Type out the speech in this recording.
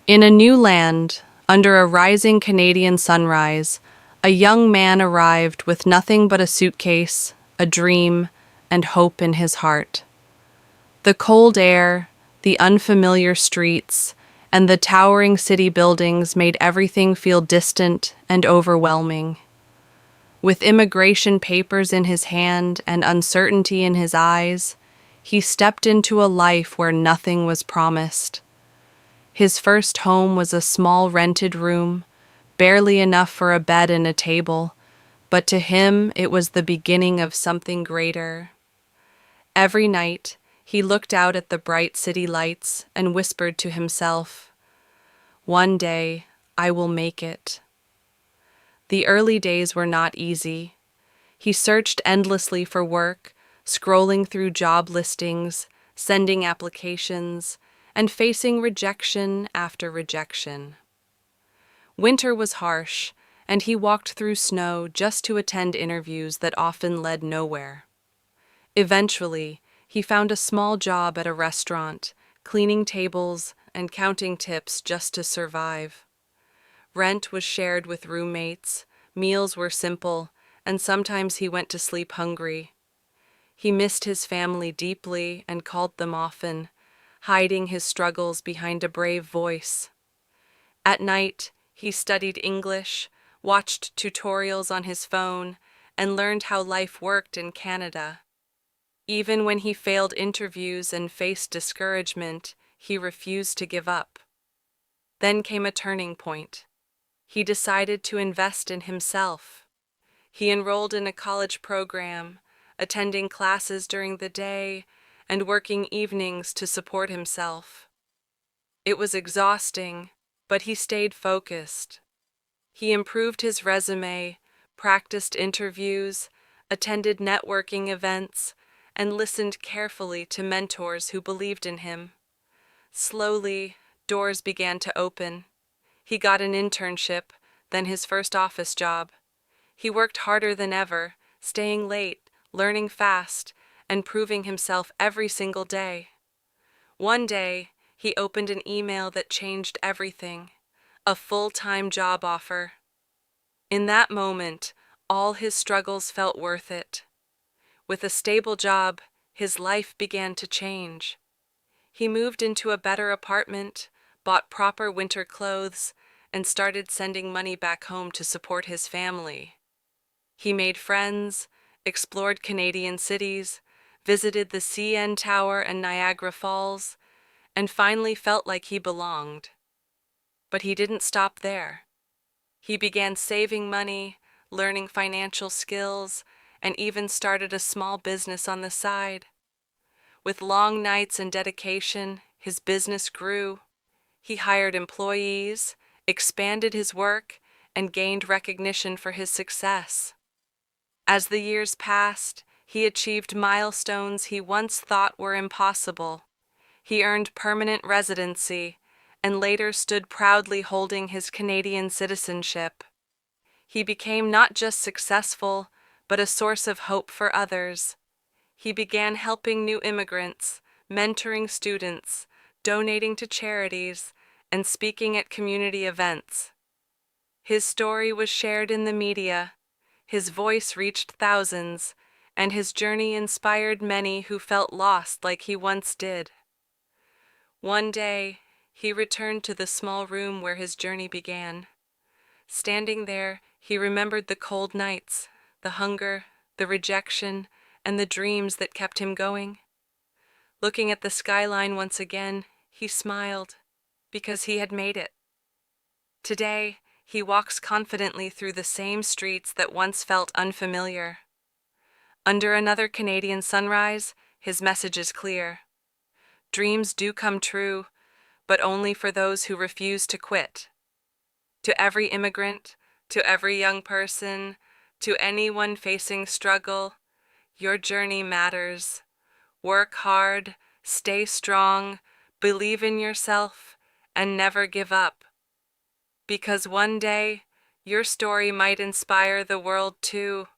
In a new land, under a rising Canadian sunrise, a young man arrived with nothing but a suitcase, a dream, and hope in his heart. The cold air, the unfamiliar streets, and the towering city buildings made everything feel distant and overwhelming. With immigration papers in his hand and uncertainty in his eyes, he stepped into a life where nothing was promised. His first home was a small rented room, barely enough for a bed and a table, but to him it was the beginning of something greater. Every night, he looked out at the bright city lights and whispered to himself, "One day, I will make it." The early days were not easy. He searched endlessly for work, scrolling through job listings, sending applications, and facing rejection after rejection. Winter was harsh, and he walked through snow just to attend interviews that often led nowhere. Eventually, he found a small job at a restaurant, cleaning tables and counting tips just to survive. Rent was shared with roommates, meals were simple, and sometimes he went to sleep hungry. He missed his family deeply and called them often, hiding his struggles behind a brave voice. At night, he studied English, watched tutorials on his phone, and learned how life worked in Canada. Even when he failed interviews and faced discouragement, he refused to give up. Then came a turning point. He decided to invest in himself. He enrolled in a college program, attending classes during the day and working evenings to support himself. It was exhausting, but he stayed focused. He improved his resume, practiced interviews, attended networking events, and listened carefully to mentors who believed in him. Slowly, doors began to open. He got an internship, then his first office job. He worked harder than ever, staying late, learning fast, and proving himself every single day. One day, he opened an email that changed everything, a full-time job offer. In that moment, all his struggles felt worth it. With a stable job, his life began to change. He moved into a better apartment, bought proper winter clothes, and started sending money back home to support his family. He made friends, explored Canadian cities, visited the CN Tower and Niagara Falls, and finally felt like he belonged. But he didn't stop there. He began saving money, learning financial skills, and even started a small business on the side. With long nights and dedication, his business grew. He hired employees, expanded his work, and gained recognition for his success. As the years passed, he achieved milestones he once thought were impossible. He earned permanent residency and later stood proudly holding his Canadian citizenship. He became not just successful, but a source of hope for others. He began helping new immigrants, mentoring students, donating to charities, and speaking at community events. His story was shared in the media, his voice reached thousands, and his journey inspired many who felt lost like he once did. One day, he returned to the small room where his journey began. Standing there, he remembered the cold nights, the hunger, the rejection, and the dreams that kept him going. Looking at the skyline once again, he smiled, because he had made it. Today, he walks confidently through the same streets that once felt unfamiliar. Under another Canadian sunrise, his message is clear. Dreams do come true, but only for those who refuse to quit. To every immigrant, to every young person, to anyone facing struggle, your journey matters. Work hard, stay strong, believe in yourself, and never give up. Because one day, your story might inspire the world too.